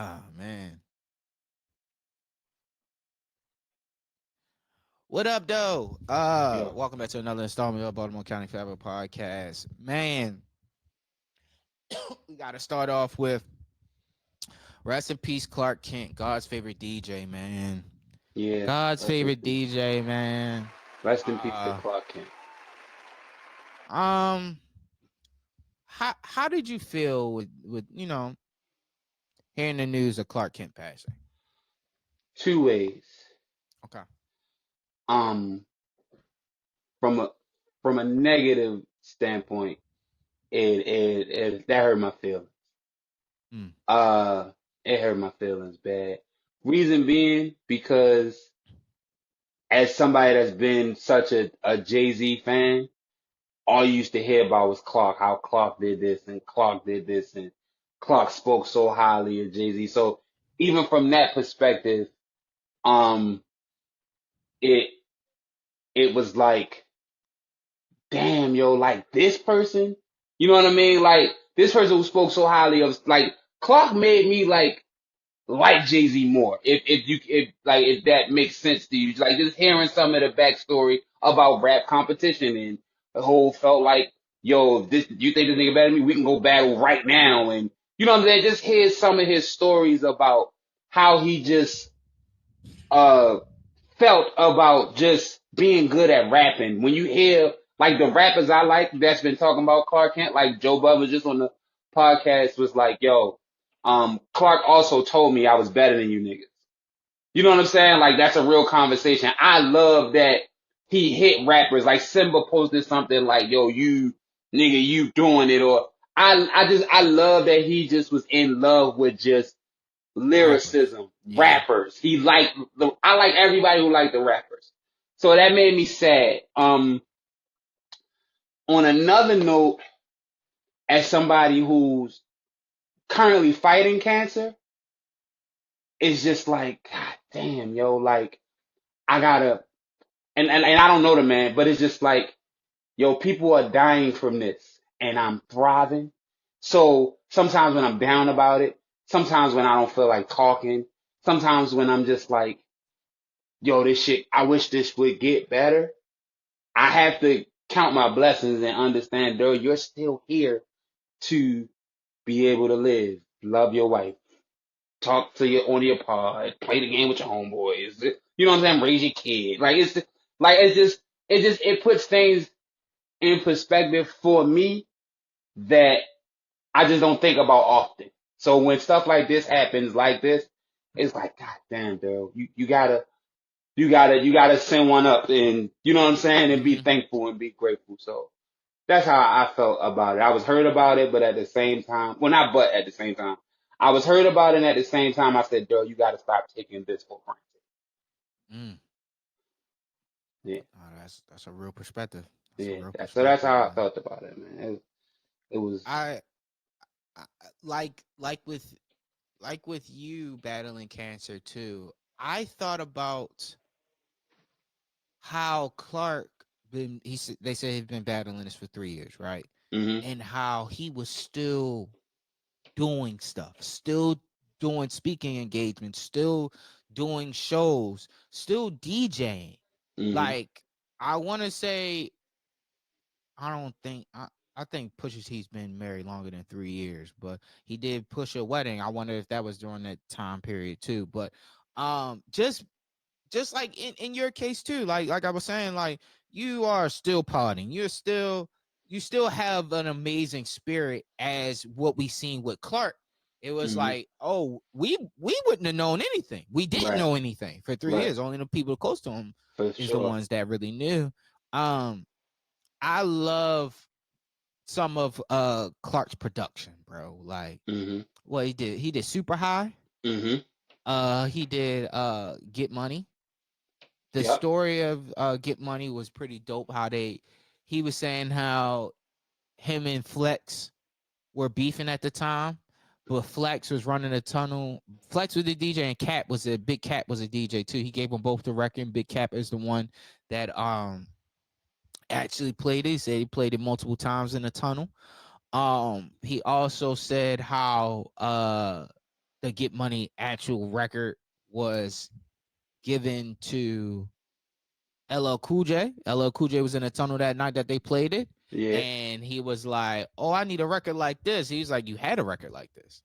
Ah, man. What up, Doe? Yo, Welcome back to another installment of Baltimore County Forever Podcast. Man, we got to start off with rest in peace, Clark Kent, God's favorite DJ, man. yeah, God's rest in favorite peace. DJ, man. Rest in peace to Uh, Clark Kent. um, how did you feel with hearing the news of Clark Kent passing? Two ways. Okay. Um, from a negative standpoint, it that hurt my feelings. Mm, Uh, it hurt my feelings bad. Reason being because as somebody that's been such a Jay-Z fan, all you used to hear about was Clark, how Clark did this and Clark did this and Clark spoke so highly of Jay-Z. So even from that perspective, um, it it was like, damn, yo, like this person, you know what I mean? Like this person who spoke so highly of, like, Clark made me like Jay Z more. If that makes sense to you, like just hearing some of the backstory about rap competition and the whole felt like, yo, this you think this nigga better than me? We can go battle right now, and you know what I'm saying? Just hear some of his stories about how he just uh felt about just being good at rapping. When you hear like the rappers I like that's been talking about Clark Kent, like Joe Bud was just on the podcast, was like, yo, Clark also told me I was better than you niggas. You know what I'm saying? Like that's a real conversation. I love that he hit rappers. Like Simba posted something like, yo, you nigga, you doing it, or I love that he just was in love with just rappers. lyricism, Yeah. rappers. I like everybody who liked the rappers. So that made me sad. On another note, as somebody who's currently fighting cancer, it's just like, God damn, yo, like I gotta, and I don't know the man, but it's just like, yo, people are dying from this and I'm thriving. So sometimes when I'm down about it, sometimes when I don't feel like talking, sometimes when I'm just like, yo, this shit, I wish this would get better. I have to count my blessings and understand, though, you're still here to be able to live, love your wife, talk to your on your pod, play the game with your homeboys. You know what I'm saying? Raise your kid. It puts things in perspective for me that I just don't think about often. So when stuff like this happens, like this, it's like, God damn, dude, you gotta send one up, and you know what I'm saying, and be Hmm. thankful and be grateful. So that's how I felt about it. I was hurt about it, but at the same time, well, not but at the same time, I was hurt about it, and at the same time, I said, girl, you gotta stop taking this for granted. Mm. Yeah, Oh, that's a real perspective. That's a yeah. real So that's perspective, how I man. felt about it, man. It was, I, I like with you battling cancer too. I thought about how Clark been. They said he's been battling this for 3 years, right? hmm And how he was still doing stuff, still doing speaking engagements, still doing shows, still DJing. hmm Like I want to say I don't think I think Pusha T's been married longer than 3 years, but he did push a wedding. I wonder if that was during that time period too. But just like in your case too, like I was saying, like you are still potting. You still have an amazing spirit as what we seen with Clark. It was hmm like, oh, we wouldn't have known anything. We didn't right, know anything for three right, years. Only the people close to him for is the sure. ones that really knew. Um, I love some of Clark's production, bro. Like hmm what he did Super High. hmm He did Get Money. The Yep. story of Get Money was pretty dope. How he was saying how him and Flex were beefing at the time, but Flex was running a tunnel. Flex was the DJ and Big Cat was a DJ too. He gave them both the record. Big Cat is the one that actually played it. He said he played it multiple times in the tunnel. He also said how the Get Money actual record was given to LL Cool J. LL Cool J was in a tunnel that night that they played it, Yeah. and he was like, "Oh, I need a record like this." He was like, "You had a record like this."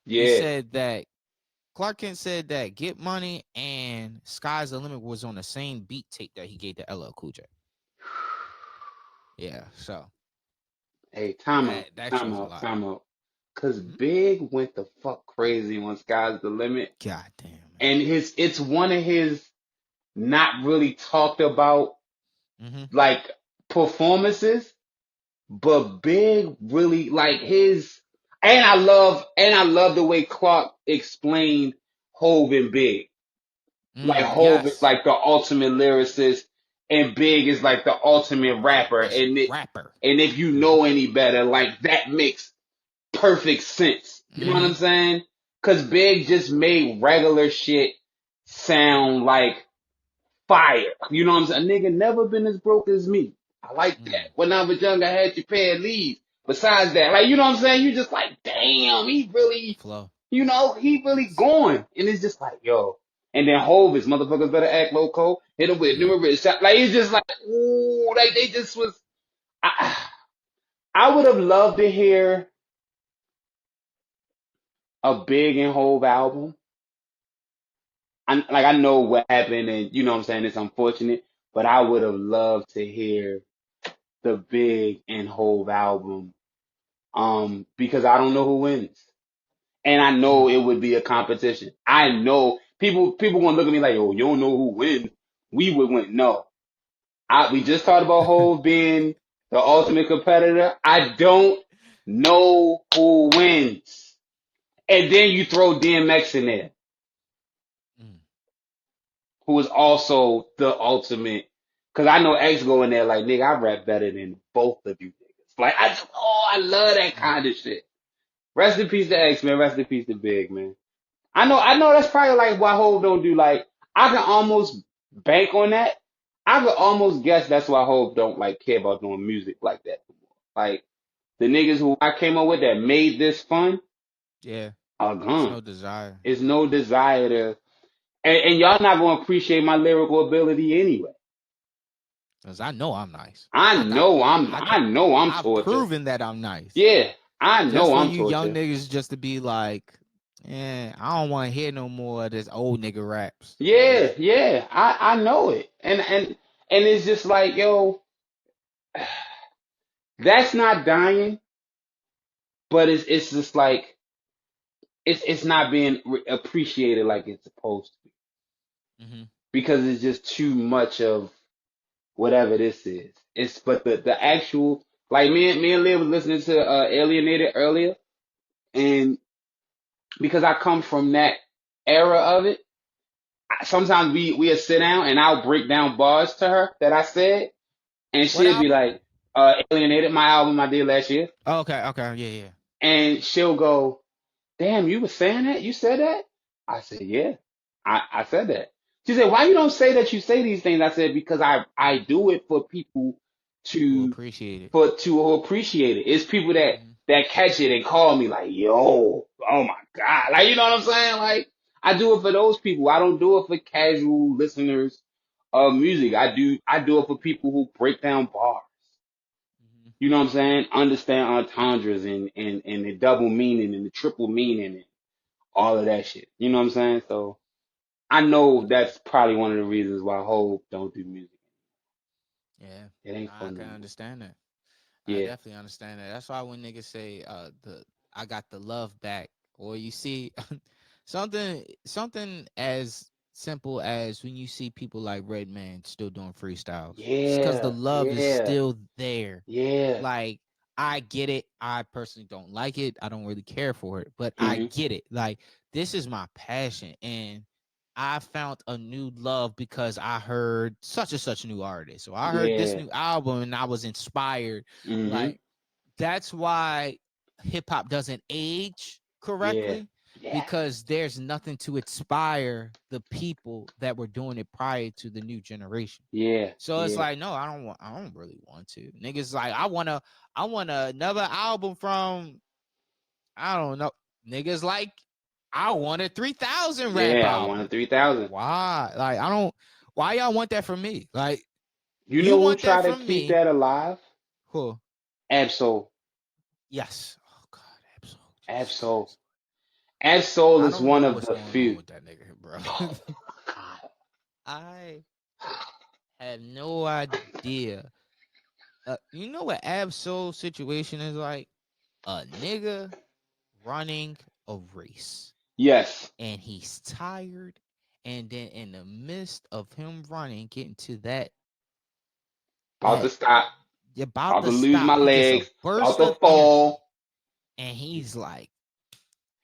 He Yeah. said that Clark Kent said that Get Money and Sky's the Limit was on the same beat tape that he gave to LL Cool J. Yeah, so Hey, time out, that time shows a out, lot. time out. Cause Mhm. Big went the fuck crazy on Sky's the Limit. God damn, man. And it's one of his not really talked about Mm-hmm. like performances, but Big really like his and I love the way Clark explained Hove and Big. Like Hove is Yes. like the ultimate lyricist and Big is like the ultimate rapper. That's And rapper. if you Mm-hmm. know any better, like that makes perfect sense. You know what Mm-hmm. I'm saying? Cause Big just made regular shit sound like fire. You know what I'm saying? A nigga never been as broke as me. I like Mm. that. When I was young, I had to pay at least. Besides that, like, you know what I'm saying? You just like, damn, he really, Flow. he really going. And it's just like, yo. And then Hovis, motherfuckers better act loco. Hit him with Yeah. numerous shot. Like, it's just like, ooh, like they just was. I, I would have loved to hear a Big and Hove album. I know what happened, and you know what I'm saying. It's unfortunate, but I would have loved to hear the Big and Hove album. Because I don't know who wins, and I Mm. know it would be a competition. I know people gonna look at me like, oh, you don't know who wins. We would win. No, we just talked about Hove being the ultimate competitor. I don't know who wins, and then you throw DMX in there, Mm. who is also the ultimate. Cause I know X go in there like, nigga, I rap better than both of you niggas. Like I love that Mm. kind of shit. Rest in peace to X, man. Rest in peace to Big, man. I know that's probably like why Hove don't do like, I can almost bank on that. I could almost guess that's why Hove don't like care about doing music like that anymore. Like the niggas who I came up with that made this fun Yeah. are It's gone. no desire. It's no desire to, and y'all not gonna appreciate my lyrical ability anyway. Cause I know I'm nice. I I got know I'm I got I know I'm I've tortured. proven that I'm nice. Yeah, I Just know for I'm you young tortured. niggas just to be like, I don't want to hear no more of this old nigga raps. Yeah, yeah, I know it. And it's just like, yo, that's not dying, but it's just like it's not being appreciated like it's supposed to be Mm-hmm. because it's just too much of whatever this is. It's but the actual like me and Liv was listening to Alienated earlier, and because I come from that era of it, sometimes we'll sit down and I'll break down bars to her that I said, and What she'll be album? like, Alienated, my album I did last year, Oh, okay, okay, yeah, yeah. and she'll go, damn, you were saying that? You said that? I said, yeah, I said that. She said, why you don't say that you say these things? I said, because I do it for people Who to appreciate it? to appreciate it. It's people Mm-hmm. that catch it and call me like, yo, oh my God. Like, you know what I'm saying? Like, I do it for those people. I don't do it for casual listeners of music. I do it for people who break down bars. Mm-hmm. You know what I'm saying? Understand entendres and the double meaning and the triple meaning and all of that shit. You know what I'm saying? So I know that's probably one of the reasons why Hope don't do music. Yeah, It no, ain't I fun no can more. understand that. I Yeah. definitely understand that. That's why when niggas say the I got the love back, or you see something as simple as when you see people like Redman still doing freestyles. It's because the Yeah. love is Yeah. still there. Yeah. Like I get it. I personally don't like it. I don't really care for it, but I Hmm. get it. Like this is my passion, and I found a new love because I heard such and such new artist. So I heard this Yeah. new album and I was inspired. Hmm. Like that's why hip hop doesn't age Yeah. correctly, Yeah. because there's nothing to inspire the people that were doing it prior to the new generation. Yeah. So it's Yeah. like, no, I don't really want to. Niggas like, I want another album from, I don't know. Niggas like I want a 3,000 rap Yeah, I album. wanted 3,000. Why? Like, I don't. Why y'all want that from me? Like, You you know who want that tried to from keep me? that alive? Who? Absol. Yes. Oh God, Absol. Jesus Absol. Christ. Absol I is don't one know of what's the going on few. with that nigga, bro. Oh my God. I had no idea. You know what Absol situation is like? A nigga running a race, Yes. and he's tired, and then in the midst of him running, getting to About to that stop. you're about About to to lose my stop, he gets a legs. About burst to of energy, fall. and he's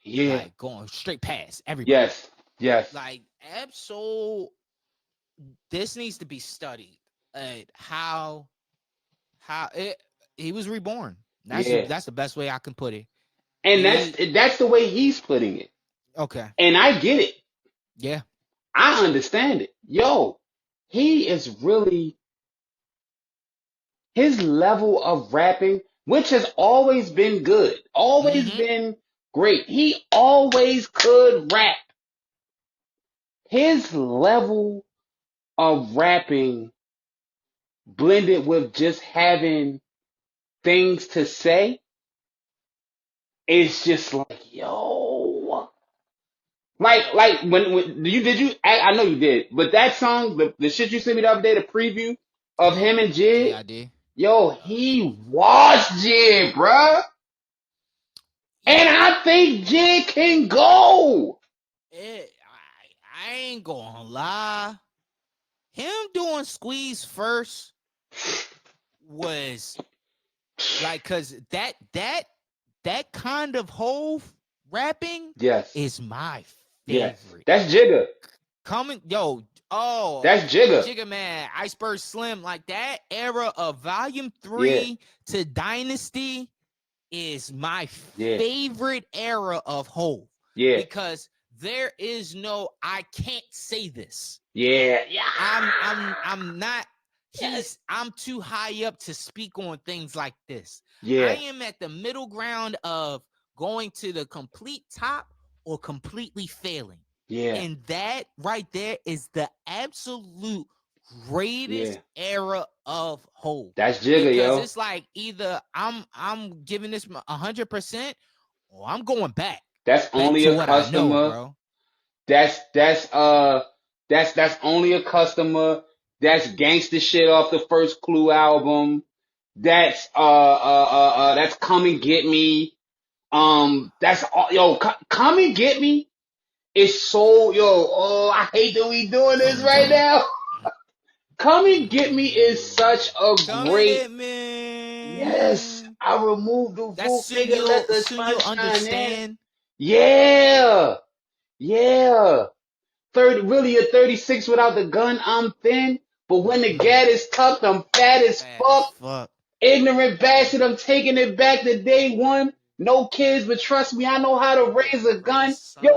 Yeah. like going straight past everybody. Yes. Yes. Like Absol, this needs to be studied. How it he was reborn. Yeah. That's the best way I can put it. And He that's the way he's putting it. okay. And I get it. Yeah. I understand it. Yo, he is really his level of rapping, which has always been good, always Mm-hmm. been great. He always could rap. His level of rapping blended with just having things to say is just like, yo. Like when I know you did, but that song, the shit you sent me the other day, the preview of him and Jid, JID. yo, he was Jid, bruh. And Yo, I think Jid can go. I ain't gonna lie. Him doing Squeeze first was like, cause that kind of whole rapping Yes, is my yes. favorite. That's Jigga. Coming, yo, oh, That's Jigga. Jigga Man, Iceberg Slim, like that era of Volume Yeah, 3 to Dynasty is my yeah, favorite era of Hove, yeah, because there is no I can't say this. yeah, yeah. I'm not Yes. I'm too high up to speak on things like this. I Yeah, am at the middle ground of going to the complete top or completely failing. yeah, And that right there is the absolute yeah. greatest era of Hove, That's Jigga, because yo. it's like either I'm giving this 100% or I'm going That's back only to a what I know, customer. bro. That's that's uh that's only a customer. That's gangster shit off the first Clue album. That's Come and Get Me. That's all, yo. Come and Get Me is so yo. Oh, I hate that we doing this Come and right get me. now. Come and Get Me is such a Come and great. get Yes, me. I removed the That's full figure. Let the soon you'll sunshine in. understand. Yeah, yeah. 30, really a 36 without the gun, I'm thin. But when the gat is tucked, I'm fat as Fat as fuck. fuck. Ignorant bastard, I'm taking it back to day one. No kids, but trust me, I know how to raise a gun. Son. He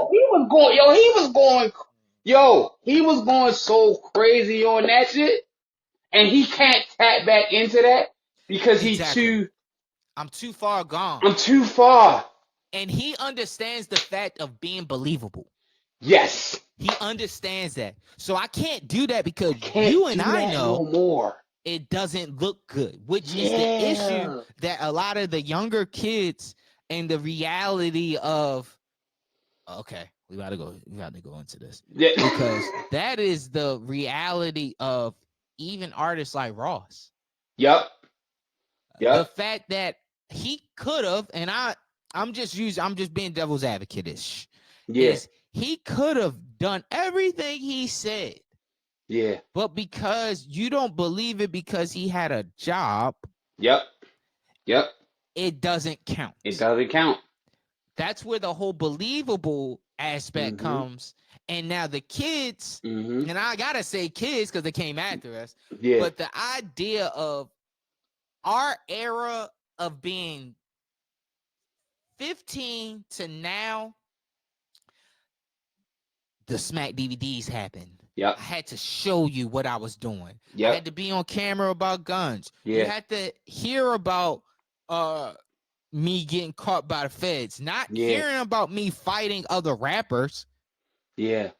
was going so crazy on that shit. And he can't tap back into that because Exactly. I'm too far gone. I'm too far. And he understands the fact of being believable. Yes. He understands that. So I can't do that because Can't you and do I that no know more. it doesn't look good, which is the issue Yeah. that a lot of the younger kids and the reality of, okay, we got to go into this, Yeah. because that is the reality of even artists like Ross. Yup. The Yup. fact that he could have, and I'm just being devil's advocate-ish, Yeah. is he could have done everything he said, Yeah. but because you don't believe it because he had a job, Yup. Yup. it doesn't count. It doesn't count. That's where the whole believable aspect Mm-hmm. comes. And now the kids, Mm-hmm. and I gotta say kids because they came after us, Yeah. but the idea of our era of being 15 to now, the Smack DVDs happened. Yep. I had to show you what I was doing. Yep. I had to be on camera about guns. You Yeah. had to hear about me getting caught by the feds, not Yeah. hearing about me fighting other rappers Yeah. or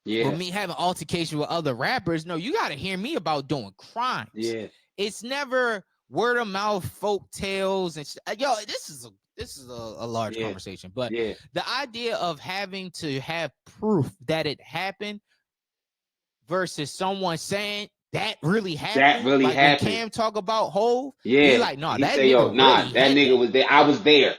Yeah. me having altercation with other rappers. No, you got to hear me about doing crimes. Yeah. It's never word of mouth folk tales and yo. This is a large Yeah. conversation, but Yeah. the idea of having to have proof that it happened versus someone saying that really That happened. really Like when happened. Cam talk about Hove, he Yeah. like, no, He that said, yo, nigga nah, really that had nigga was there. I was there.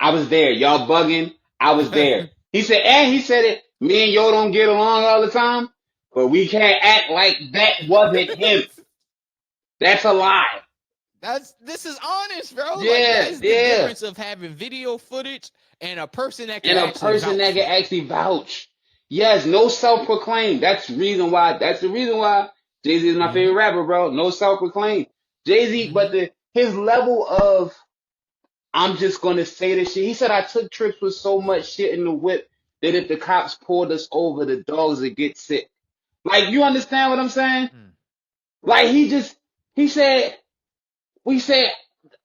I was there. Y'all bugging. I was there. that. He said, and he said it, me and yo don't get along all the time, but we can't act like that wasn't him. That's a lie. This is honest, bro. Like Yeah. that's the Yeah. difference of having video footage and a person that can And a actually person vouch that for can you. actually vouch. Yes, no self-proclaimed. That's the reason why. That's the reason why Jay-Z is my Mm-hmm. favorite rapper, bro. No self-proclaimed. Jay-Z, Mm-hmm. but his level of I'm just gonna say this shit. He said I took trips with so much shit in the whip that if the cops pulled us over, the dogs would get sick. Like you understand what I'm saying? Mm. Like he said we said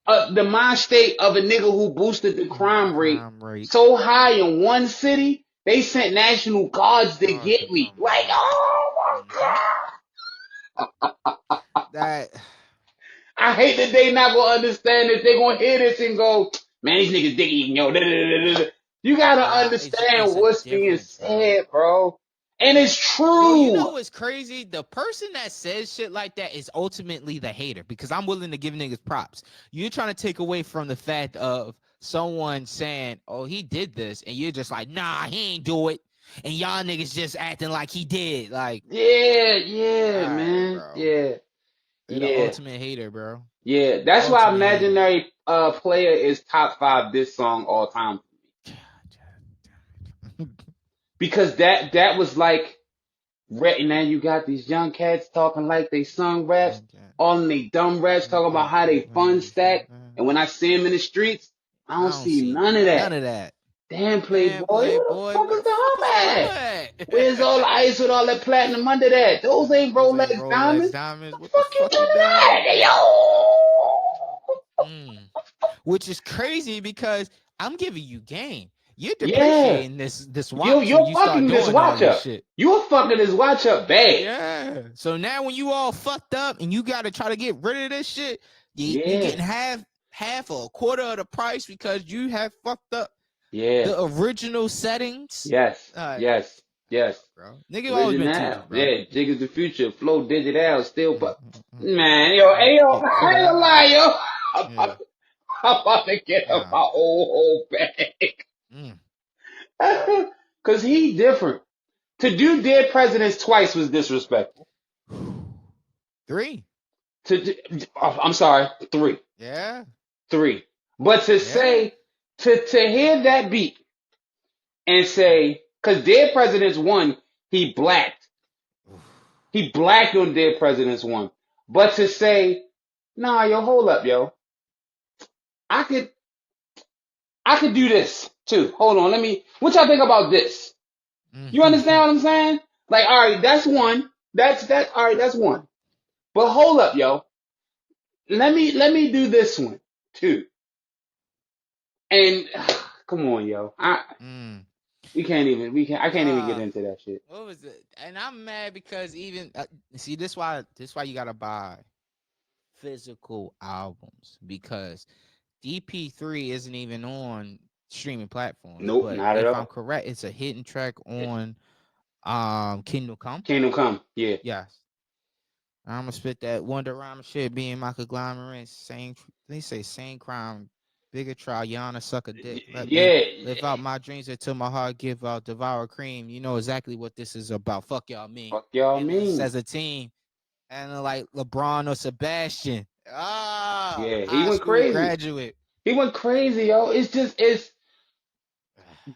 the mind state of a nigga who boosted the crime rate Crime rate. so high in one city, they sent National Guards to Guards to get me. come and Like, get you. oh my Mm-hmm. God. That I hate that they not gonna understand this. They gonna hear this and go, man, these niggas dick eating, yo. Da, da, da, da, da. You gotta nah, it's understand a what's being difference, bro. said, bro. And it's Yo, you true. know what's crazy? The person that says shit like that is ultimately the hater because I'm willing to give niggas props. You're trying to take away from the fact of someone saying, oh, he did this, and you're just like, nah, he ain't do it. And y'all niggas just acting like he did. Like, Yeah, all yeah, right, man. bro. Yeah, They're the yeah, ultimate hater, bro. yeah. That's why Ultimate hater. Imaginary Player is top 5 this song all time. Because that was like right now you got these young cats talking like they sung raps, all in they dumb raps talking about how they fun stack. And when I see them in the streets, I don't I don't see see none of none that. of that. Damn Damn, Playboy, where the Playboy, fuck where is the the fuck is hum the at? Where's all the hum ice with all that platinum under that? Those at? ain't Those ain't Rolex Rolex diamonds. diamonds. The What the fuck you fuck you doing? doing? Yo! Mm. Which is crazy because I'm giving you game. You're Yeah. depreciating this watch when You're you start fucking this doing all watch this up. shit. You're fucking this watch up bad. Yeah. So now when you all fucked up and you got to try to get rid of this shit, you Yeah. getting half or a quarter of the price because you have fucked up Yeah. the original settings. Yes. All right, Yes. Yes. bro. Nigga always been Original. two bro. Yeah. Jig is the future. Flow digital. Still, Mm, but mm, mm, man, yo, mm. hey, yo, Get I cut ain't gonna out. lie, yo. Yeah. I'm about to get him Nah. my old whole bag. Mm. Cause he different. To do dead presidents twice was disrespectful. 3. I'm sorry, three. Yeah. Three. But to Yeah. say, to hear that beat and say, cause dead presidents one, he blacked. He blacked on dead presidents one. But to say, nah, yo, hold up, yo. I could, I could do this too. Hold on, what y'all think about this? You understand what I'm saying? Like, all right, that's one. All right, that's one. But hold up, yo. Let me do this one too. And come on, yo. Mm. I can't even get Uh, into that shit. what was it? And I'm mad because even see this why you gotta buy physical albums because DP3 isn't even on streaming platforms. Nope, But not at if I'm all. correct, it's a hidden track on Kingdom Come. Kingdom Come. Yeah. Yes. I'm gonna spit that Wonder Rhyme shit being my conglomerate. Same, they say same crime, bigger trial. Yana suck a dick. Let me Yeah. live out my dreams until my heart give out. Devour cream. You know exactly what this is about. Fuck y'all mean. Fuck y'all And us mean. as a team, and like LeBron or Sebastian. Yeah, he High went school crazy. graduate. He went crazy, yo. It's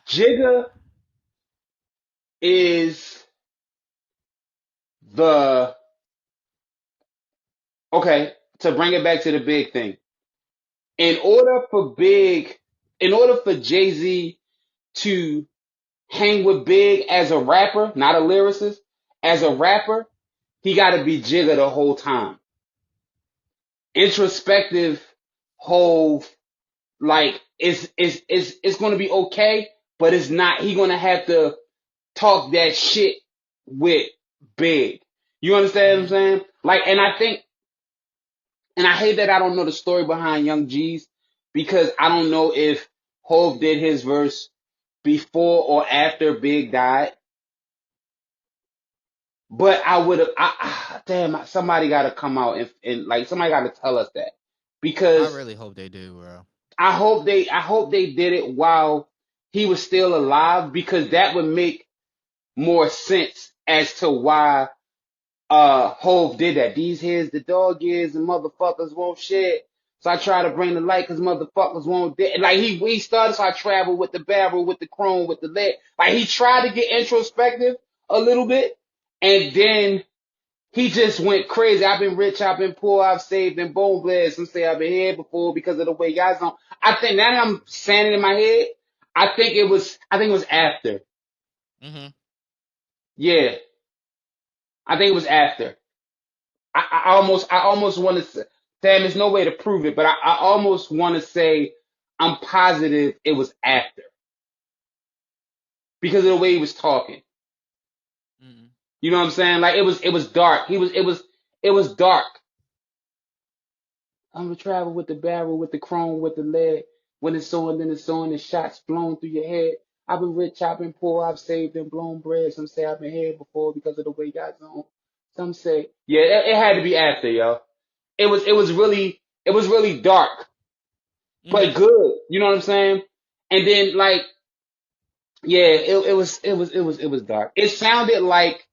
Jigga is the okay, to bring it back to the big thing. In order for Big, in order for Jay-Z to hang with Big as a rapper, not a lyricist, as a Mm-hmm. rapper, he gotta be Jigga the whole time. Introspective, whole like it's gonna be okay, but it's not. He gonna have to talk that shit with Big. You understand what I'm Mm-hmm. saying? Like, and I think, and I hate that I don't know the story behind Young G's because I don't know if Hov did his verse before or after Big died. But I would have, damn, somebody got to come out and like somebody got to tell us that I because really hope they do, bro. I hope they did it while he was still alive because that would make more sense as to why Hove did that. These here's the dog ears and motherfuckers won't shit. So I try to bring the light because motherfuckers won't. Like he started. So I travel with the barrel, with the chrome, with the lead. Like he tried to get introspective a little bit, and then he just went crazy. I've been rich, I've been poor, I've saved and bone bled. Some say I've been here before because of the way guys don't. I think now that I'm saying it in my head, I think it was after. Mm-hmm. Yeah, I think it was after. I almost want to say, damn, there's no way to prove it, but I almost want to say I'm positive it was after because of the way he was talking. Mm-hmm. You know what I'm saying? Like it was dark. It was dark. I'm gonna travel with the barrel, with the chrome, with the lead. When it's sowing, then it's sowing, the shots blown through your head. I've been rich, I've been poor, I've saved and blown bread. Some say I've been here before because of the way God's on. Some say, yeah, it had to be after, yo. It was really dark, but Mm-hmm. good. You know what I'm saying? And then like, yeah, it was dark. It sounded like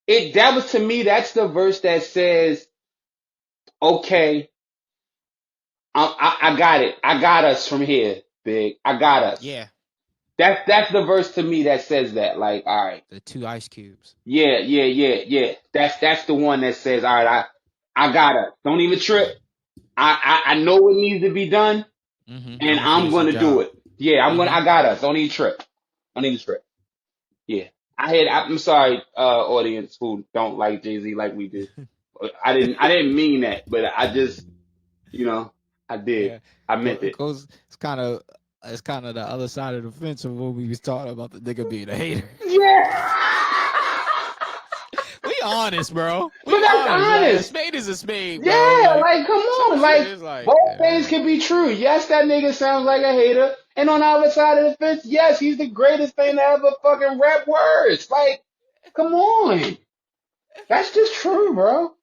it. That was to me. That's the verse that says, okay, I got it. I got us from here, Big. I got us. Yeah, That's the verse to me that says that. Like, all right, the two ice cubes. yeah. That's the one that says, all right, I got us. Don't even trip. I know what needs to be done, Mm-hmm. I'm and gonna I'm finish the gonna do job. it. Yeah, Mm-hmm. I got us. Don't even trip. Don't even trip. Yeah. I'm sorry, audience who don't like Jay-Z like we do. I didn't mean that, but I just, you know, I did. Yeah, I meant it it. goes. It's kind of the other side of the fence of what we was talking about the nigga being a hater. Yeah. We honest, bro. But We that's honest. Like a honest. spade is a spade, bro. Yeah, Like like come some on, shit like is like, both things can be true. Yes, that nigga sounds like a hater, and on the other side of the fence, yes, he's the greatest thing to ever fucking rap words. Like, come on, that's just true, bro.